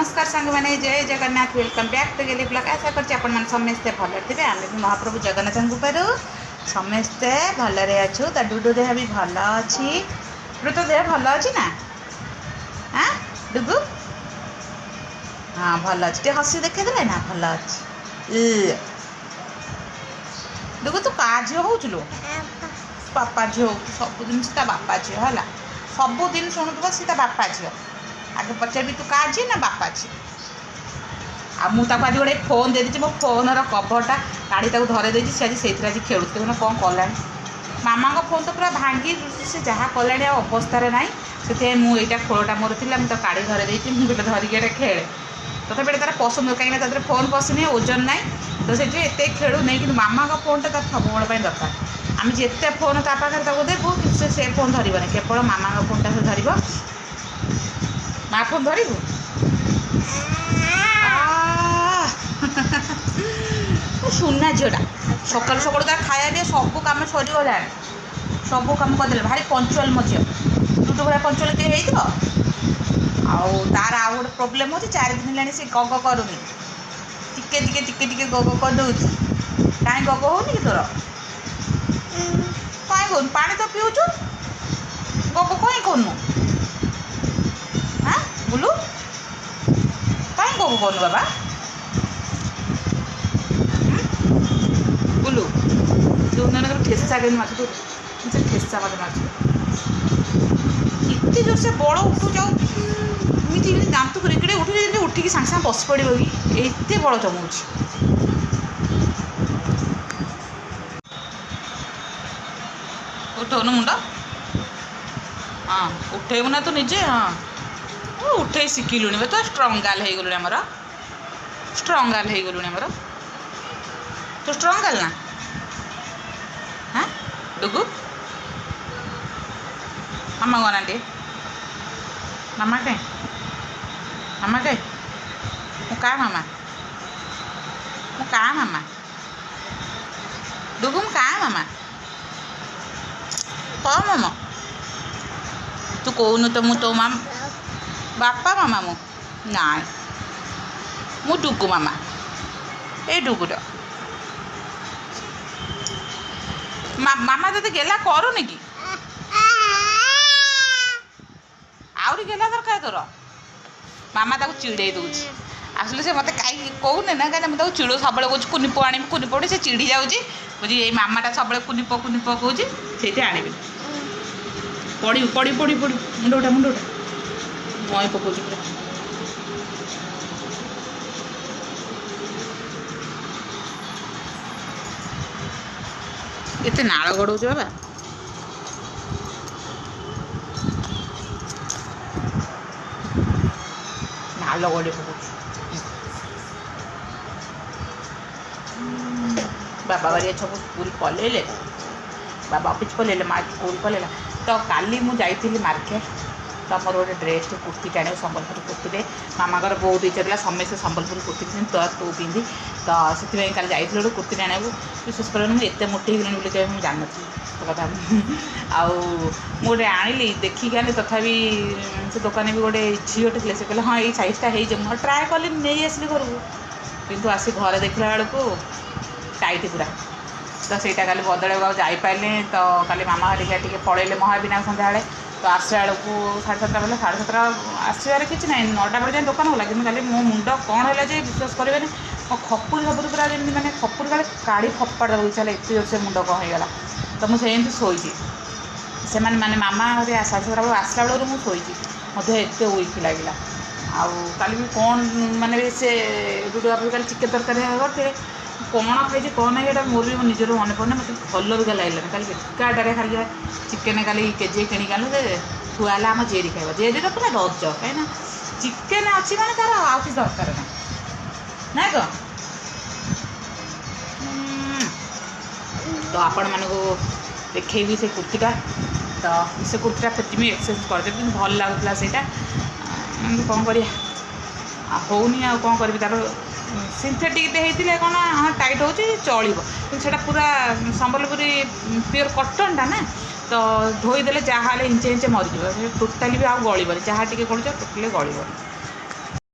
नमस्कार सांग मैंने जय जगन्नाथ वेलकम बैक टू गेली ब्लॉग आशा कर समस्ते भल थे आम भी महाप्रभु जगन्नाथ कृपार समस्ते भलरे अच्छु तो डुडू देह भी भल अच्छी डुडू देह भल अच्छी ना हाँ डुगु हाँ भल अच्छे हसी देखा ना भल अच्छी डुगु तू का झील हो बापा झील सबुदिन से बापा झील है सबुदिन शुणुव सी बापा झील आगे पचारि तू का झी ना बापा झी आ मुझे आज गोटे फोन दे दी मो फोन कभरटा काढ़ी धरे देती सी आज से आज खेलुते कौन कला मामा फोन तो पूरा भांगी से जहाँ कला अवस्था ना से मुझा खोलटा मोर थी मुझे तो काढ़ी धरे देती मुझे धरिकी खेले तथापि तार पसंद कहीं तार फोन पसंद ओजन ना तो से एत खेलू नहीं कि मामा फोन टा सब बड़े दरकार आम जिते फोन ता पाखे देवु से फोन धरबनी केवल मामा फोन टा से धर माँ फोन धरबू सुना झीटा सकाल सकाल तार खाया दिए सब कम सरीगला सब कम करदे भारी पंचुआल मो झील दुटू भाई पंचुआल टे हो तार आउ गोटे प्रोब्लेम हो 4 दिन है सी गग करूनी टिके टिके टिके टिके गग कर दूसरी कहीं गग होनी कि तोर कहीं कौन पा तो पीऊचु गग कहीं करूँ हाँ बुलू कहीं गग करूँ बाबा बुलू जो ठेसा के मार ठेसा मत मार इतने जोर से बड़ उठू जाऊ दांत रिकड़े उठू उठिकी सागे सागे बस पड़ो कि एत बड़ चमच उठौन मुंड हाँ उठेबू ना तू निजे हाँ उठे शिखिलु तो स्ट्रंग गाल हो गलु आमर स्ट्रंग गाल हो गलु आमर तू स्ट्रंग गाल ना हाँ डुगु मामा गना टे मामा कहीं मामा कहीं मु का मामा डुगु मु का मामा कह मामा तू कहूनु तो मु तो मामा बापा मामा मु ना मु डुगु मामा ए डुगुर मामा तो गेला करूनी कि आउरी गेला दरकार तोर मामा ताको चिड़े दूची आसले से मत कहीं कहूने ना कहीं मुझे चिड़ो सब कौन कुनिप आनी कुनिप से चिड़ी जाऊँगी बुझी ये मामाटा सब कुनिप कुनिप कौन से आनबी पड़ी पड़ी पड़ी पड़ी मुंड उठा मई पकाऊ पूरा एत नाड़ गड़ौच बाबा नाल गड़े पकाऊ बाबा बारी सब स्कूल पलैले बाबा ऑफिस पलैले माँ स्कूल पलैला तो काली मु जाइली मार्केट तो मोर गोटे ड्रेस कुर्ती टाणी संबलपुर कुर्ती मामा बहुत इच्छा था समस्ते संबलपुर कुर्ती तो तू पिंधि तो से जाइए कुर्ती टाणा विशेष कर मुझे एत मोटे हो गली मुझे जान तो कथा गोटे आनी देखिक आनी तथापि से दुकान भी गोटे झीटे थे से कहले हाँ ये सैजटा हो ट्राए कली नहीं आसली घर को कितु आसी घर देखला बेलू टाइट पूरा तो सहीटा काली बदल जापारे तो काली मामा हरिका टे पलैले महाविनायक सन्ध्या तो आसला बेलू 7:30 बेले 7:30 आसबार किसी ना 9टा बजे दुकान गला कि खाली मो मुंड कौन है विश्वास करेंगे मो खपुरी खपुरी पूरा जमी मैंने खपुरी काले काढ़ी फपाड़ देव इच्छा एत जोर से मुंड कौन होगा तो मुझे शोची से मैंने मामा साढ़े 7 आसला बेलू मुझे शोची मत एत वीक लगे आल भी कौन मानने से डुडू आप कल चिकेन तरकारी करते कौन खाई कौन ना ये मोर भी मो निजर मन पड़ना मतलब भल भी लगे खाली बेकारटे खाली चिकेन खाली केजे किणिक आनु थुआला आम जेरी खाइबा जेरी पूरा रज कहीं चिकेन अच्छी मैंने तार आउ कि दरकार ना ना कह तो आपण मानू देखेबी से कुर्तीटा तो से कुर्तीटा फिर एक्सचेंज करदेवी कि भल लगुला से कौन कर होनी आ कौन करी तार सिंथेटिक होते कौन हाँ टाइट हो चलो कि पूरा संबलपुरी प्योर कटनटा ना तो धोईदे जहाँ इंचे इंचे मरीज टोटाली भी आउ गलबनी जहाँ टे गलुच टोटाली गलबनी।